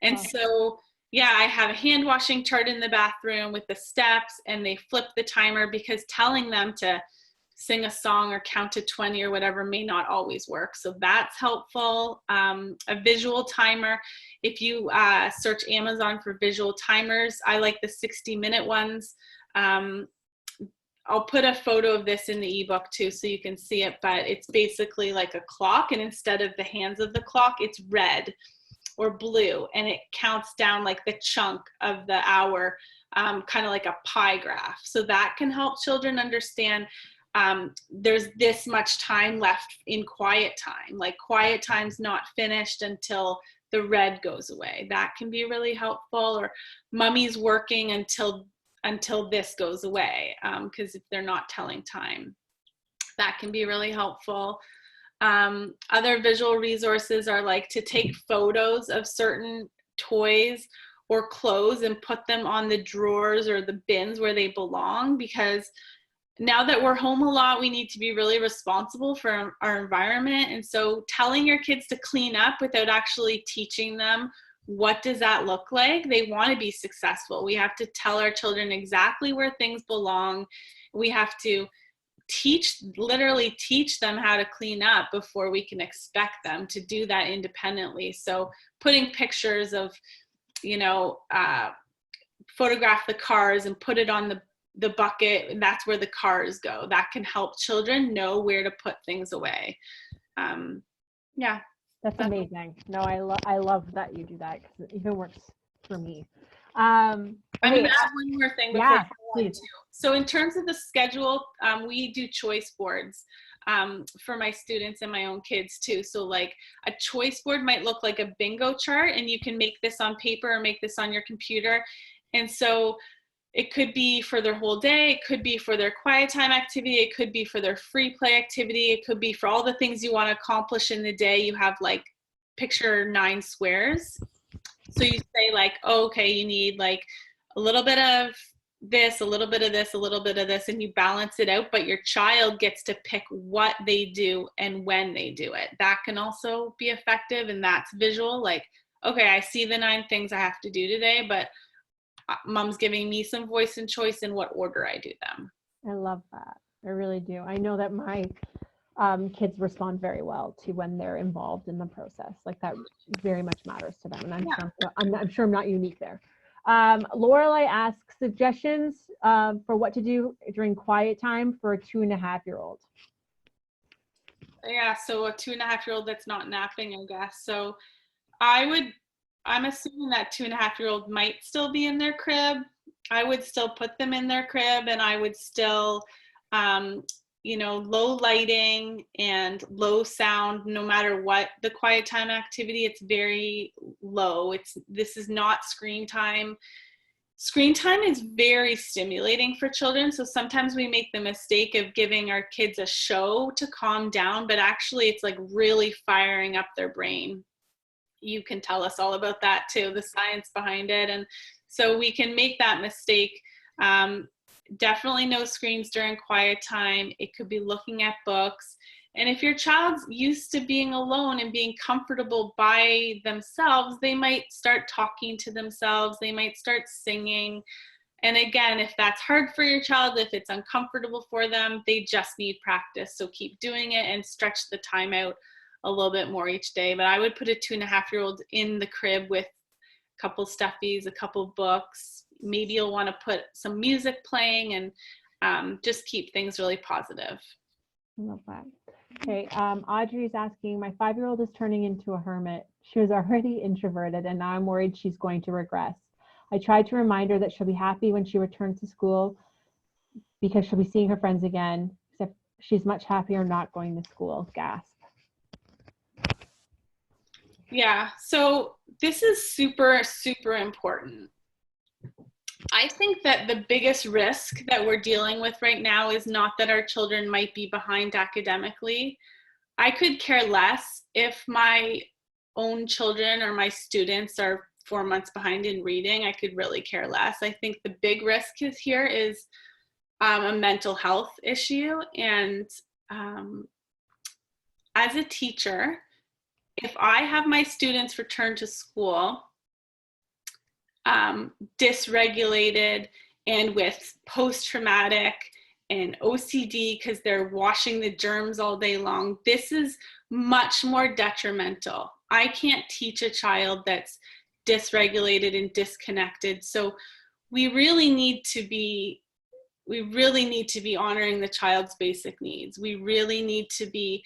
And Wow. so, yeah, I have a hand washing chart in the bathroom with the steps, and they flip the timer because telling them to sing a song or count to 20 or whatever may not always work. So that's helpful. A visual timer. If you search Amazon for visual timers, I like the 60-minute ones. I'll put a photo of this in the ebook too, so you can see it, but it's basically like a clock, and instead of the hands of the clock, it's red or blue, and it counts down like the chunk of the hour, kind of like a pie graph. So that can help children understand there's this much time left in quiet time. Like quiet time's not finished until the red goes away. That can be really helpful. Or mommy's working until this goes away, because if they're not telling time, that can be really helpful. Other visual resources are like to take photos of certain toys or clothes and put them on the drawers or the bins where they belong, because now that we're home a lot, we need to be really responsible for our environment. And so telling your kids to clean up without actually teaching them what does that look like, they want to be successful. We have to tell our children exactly where things belong. We have to literally teach them how to clean up before we can expect them to do that independently. So putting pictures of, photograph the cars and put it on the bucket, and that's where the cars go. That can help children know where to put things away. Yeah. That's amazing. No, I love that you do that, because it even works for me. I'm going to add one more thing before please. So in terms of the schedule, we do choice boards for my students and my own kids too. So like a choice board might look like a bingo chart, and you can make this on paper or make this on your computer. And so it could be for their whole day, it could be for their quiet time activity, it could be for their free play activity, it could be for all the things you want to accomplish in the day. You have like picture 9 squares. So you say like, oh, okay, you need like a little bit of this, a little bit of this, a little bit of this, and you balance it out, but your child gets to pick what they do and when they do it. That can also be effective, and that's visual. Like, okay, I see the 9 things I have to do today, but mom's giving me some voice and choice in what order I do them. I love that. I really do. I know that my kids respond very well to when they're involved in the process. Like that very much matters to them. And I'm sure I'm not unique there. Lorelei asks suggestions for what to do during quiet time for a 2.5-year-old. Yeah, so a 2.5-year-old that's not napping, I guess. So I'm assuming that 2.5-year-old might still be in their crib. I would still put them in their crib, and I would still, low lighting and low sound, no matter what the quiet time activity, it's very low. This is not screen time. Screen time is very stimulating for children. So sometimes we make the mistake of giving our kids a show to calm down, but actually it's like really firing up their brain. You can tell us all about that too, the science behind it. And so we can make that mistake. Definitely no screens during quiet time. It could be looking at books. And if your child's used to being alone and being comfortable by themselves, they might start talking to themselves. They might start singing. And again, if that's hard for your child, if it's uncomfortable for them, they just need practice. So keep doing it and stretch the time out a little bit more each day. But I would put a 2.5-year-old in the crib with a couple stuffies, a couple books. Maybe you'll want to put some music playing, and just keep things really positive. I love that. Okay, Audrey's asking, my 5-year-old is turning into a hermit. She was already introverted, and now I'm worried she's going to regress. I tried to remind her that she'll be happy when she returns to school because she'll be seeing her friends again, except she's much happier not going to school. Gasp. Yeah, so this is super, super important. I think that the biggest risk that we're dealing with right now is not that our children might be behind academically. I could care less if my own children or my students are 4 months behind in reading. I could really care less. I think the big risk here is a mental health issue. And as a teacher, if I have my students return to school dysregulated and with post-traumatic and OCD because they're washing the germs all day long, this is much more detrimental. I can't teach a child that's dysregulated and disconnected. So we really need to be honoring the child's basic needs. We really need to be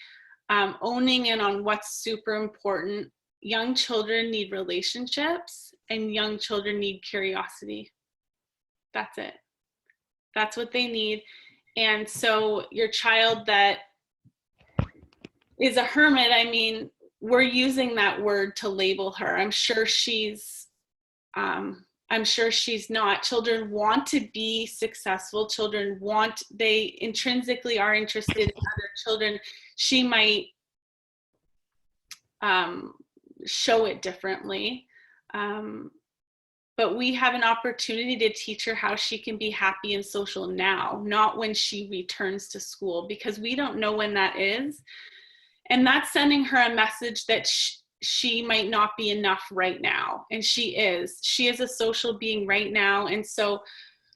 owning in on what's super important. Young children need relationships and young children need curiosity. That's it. That's what they need. And so your child that is a hermit, I mean, we're using that word to label her. I'm sure she's not. Children want to be successful. They intrinsically are interested in other children. She might show it differently. But we have an opportunity to teach her how she can be happy and social now, not when she returns to school, because we don't know when that is. And that's sending her a message that she might not be enough right now. And she is a social being right now. And so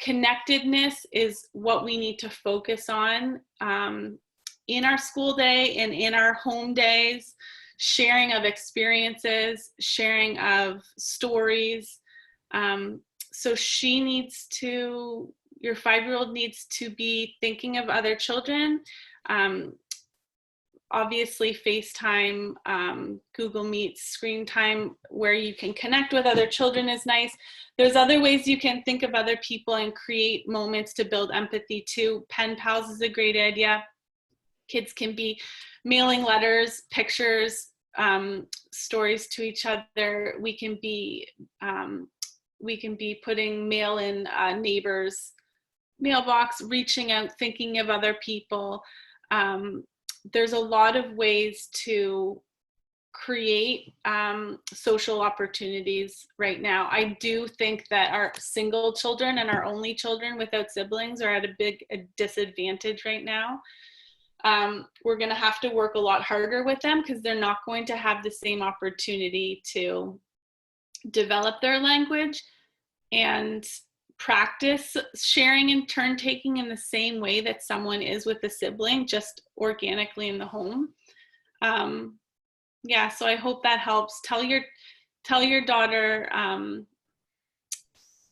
connectedness is what we need to focus on in our school day and in our home days, sharing of experiences, sharing of stories. So your 5-year-old needs to be thinking of other children. Obviously FaceTime, Google Meet, screen time where you can connect with other children is nice. There's other ways you can think of other people and create moments to build empathy too. Pen pals is a great idea. Kids can be mailing letters, pictures, stories to each other. We can be putting mail in neighbors' mailbox, reaching out, thinking of other people. There's a lot of ways to create social opportunities right now. I do think that our single children and our only children without siblings are at a disadvantage right now. We're going to have to work a lot harder with them because they're not going to have the same opportunity to develop their language and practice sharing and turn taking in the same way that someone is with a sibling, just organically in the home. Yeah, so I hope that helps. Tell your daughter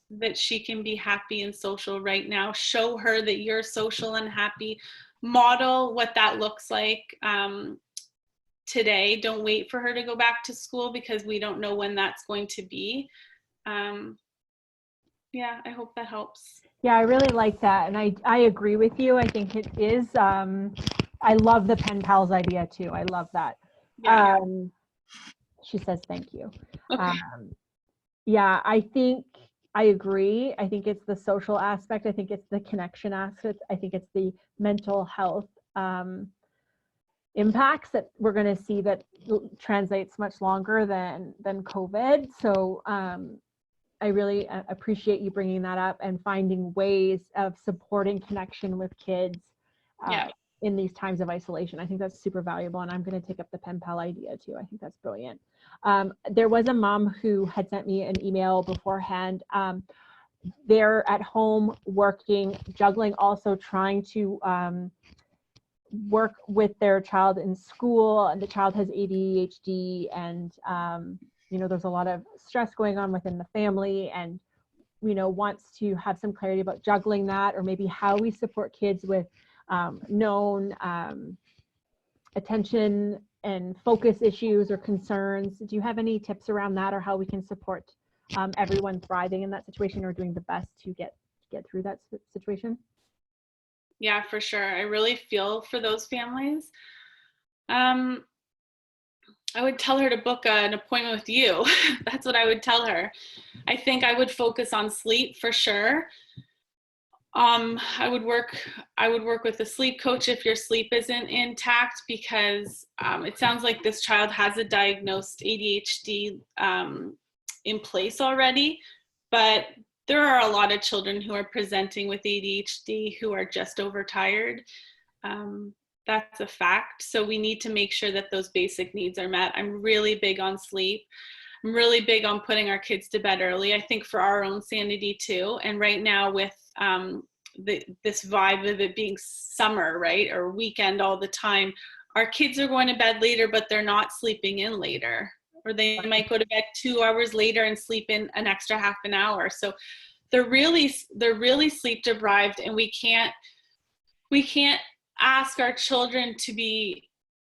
that she can be happy and social right now. Show her that you're social and happy. Model what that looks like today. Don't wait for her to go back to school because we don't know when that's going to be. Yeah, I hope that helps. Yeah, I really like that. And I agree with you. I think it is, I love the pen pals idea too. I love that. Yeah. She says, thank you. Okay. Yeah, I think I agree. I think it's the social aspect. I think it's the connection aspect. I think it's the mental health impacts that we're going to see that translates much longer than COVID. So I really appreciate you bringing that up and finding ways of supporting connection with kids in these times of isolation. I think that's super valuable, and I'm going to take up the pen pal idea too. I think that's brilliant. There was a mom who had sent me an email beforehand. They're at home working, juggling, also trying to work with their child in school, and the child has ADHD, and there's a lot of stress going on within the family, and wants to have some clarity about juggling that, or maybe how we support kids with known attention and focus issues or concerns. Do you have any tips around that, or how we can support everyone thriving in that situation or doing the best to get through that situation? Yeah, for sure. I really feel for those families. I would tell her to book an appointment with you. That's what I would tell her. I think I would focus on sleep for sure. I would work with a sleep coach if your sleep isn't intact, because it sounds like this child has a diagnosed ADHD in place already, but there are a lot of children who are presenting with ADHD who are just overtired. That's a fact. So we need to make sure that those basic needs are met. I'm really big on sleep. I'm really big on putting our kids to bed early, I think for our own sanity too. And right now with this vibe of it being summer, right, or weekend all the time, our kids are going to bed later, but they're not sleeping in later. Or they might go to bed 2 hours later and sleep in an extra half an hour. So they're really sleep deprived, and we can't ask our children to be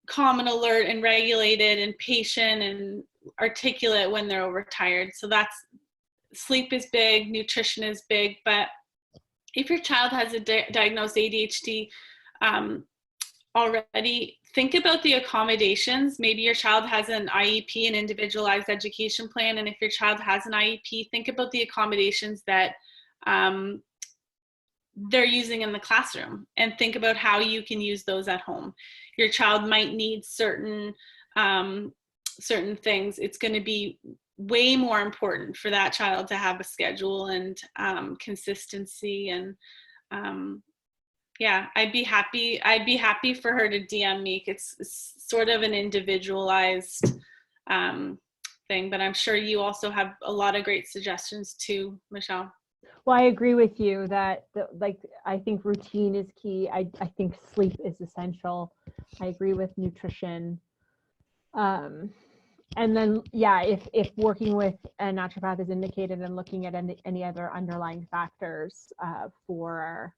calm and alert and regulated and patient and articulate when they're overtired. So that's, sleep is big, nutrition is big, but if your child has a diagnosed ADHD already, think about the accommodations. Maybe your child has an IEP, an individualized education plan, and if your child has an IEP, think about the accommodations that they're using in the classroom, and think about how you can use those at home. Your child might need certain things. It's going to be way more important for that child to have a schedule and consistency. And yeah, I'd be happy for her to DM me. It's sort of an individualized thing, but I'm sure you also have a lot of great suggestions too, Michelle. Well, I agree with you that I think routine is key. I think sleep is essential. I agree with nutrition. And then, yeah, if working with a naturopath is indicated, and looking at any other underlying factors for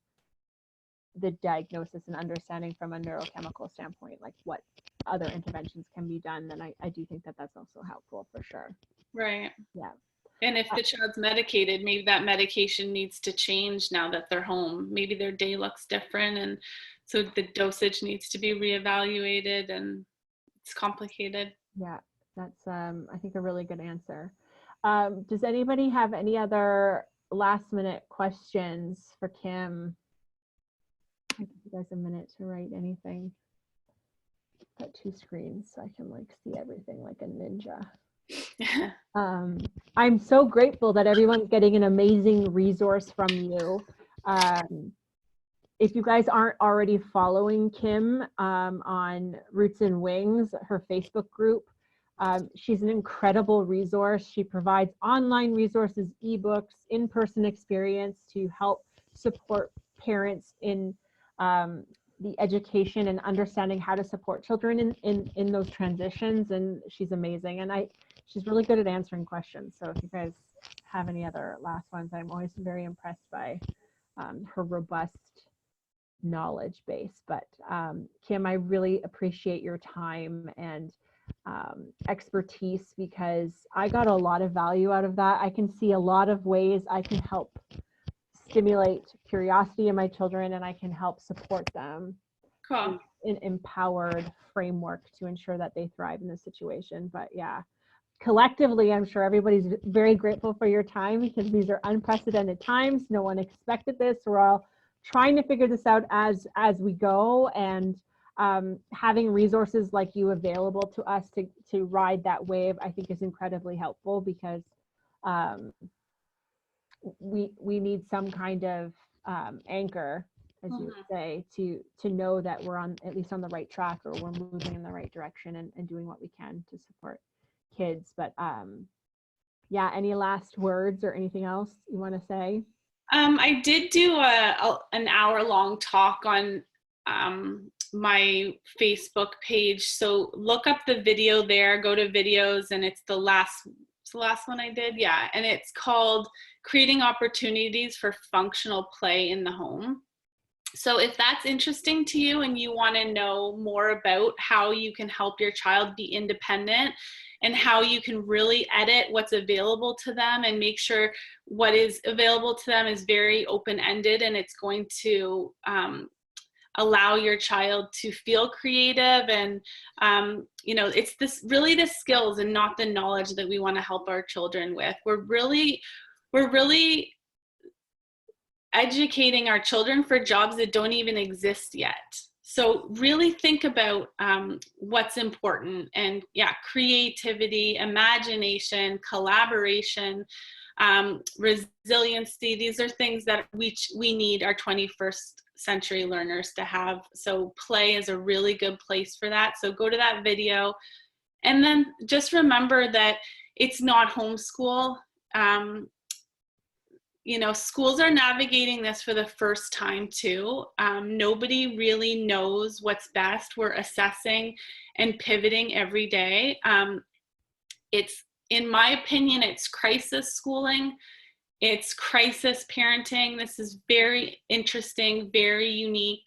the diagnosis and understanding from a neurochemical standpoint, like what other interventions can be done, then I do think that that's also helpful for sure. Right. Yeah. And if the child's medicated, maybe that medication needs to change now that they're home. Maybe their day looks different, and so the dosage needs to be reevaluated, and it's complicated. Yeah, that's I think a really good answer. Does anybody have any other last minute questions for Kim? I give you guys a minute to write anything. Got 2 screens so I can see everything like a ninja. I'm so grateful that everyone's getting an amazing resource from you. If you guys aren't already following Kim on Roots and Wings, her Facebook group, she's an incredible resource. She provides online resources, ebooks, in-person experience to help support parents in the education and understanding how to support children in those transitions. And she's amazing. And she's really good at answering questions. So if you guys have any other last ones, I'm always very impressed by her robust knowledge base. But Kim, I really appreciate your time and expertise, because I got a lot of value out of that. I can see a lot of ways I can help stimulate curiosity in my children, and I can help support them Cool. in an empowered framework to ensure that they thrive in this situation. But yeah, collectively, I'm sure everybody's very grateful for your time, because these are unprecedented times. No one expected this. We're all trying to figure this out as we go, and having resources like you available to us to ride that wave, I think is incredibly helpful, because we need some kind of anchor, as you would say, to know that we're at least on the right track, or we're moving in the right direction and doing what we can to support kids. But yeah, any last words or anything else you want to say? I did do an hour-long talk on my Facebook page. So look up the video there, go to videos, and it's the last one I did. Yeah. And it's called Creating Opportunities for Functional Play in the Home. So if that's interesting to you and you want to know more about how you can help your child be independent, and how you can really edit what's available to them and make sure what is available to them is very open-ended, and it's going to allow your child to feel creative. And it's the skills and not the knowledge that we want to help our children with. We're really educating our children for jobs that don't even exist yet. So really think about what's important, and creativity, imagination, collaboration, resiliency. These are things that we need our 21st century learners to have. So play is a really good place for that. So go to that video, and then just remember that it's not homeschool. Schools are navigating this for the first time too. Nobody really knows what's best. We're assessing and pivoting every day. In my opinion, it's crisis schooling. It's crisis parenting. This is very interesting, very unique.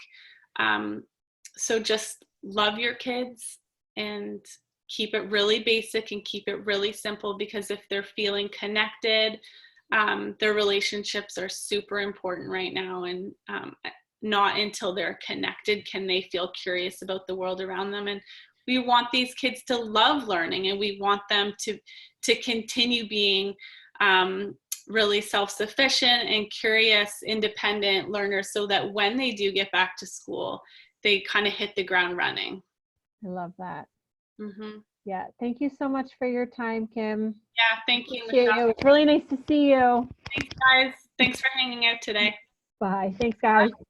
So just love your kids and keep it really basic and keep it really simple, because if they're feeling connected, their relationships are super important right now, and not until they're connected can they feel curious about the world around them. And we want these kids to love learning, and we want them to continue being really self-sufficient and curious, independent learners, so that when they do get back to school, they kind of hit the ground running. I love that. Mm-hmm. Yeah. Thank you so much for your time, Kim. Yeah. Thank you, Appreciate Michelle. you. It's really nice to see you. Thanks, guys. Thanks for hanging out today. Bye. Thanks, guys. Bye.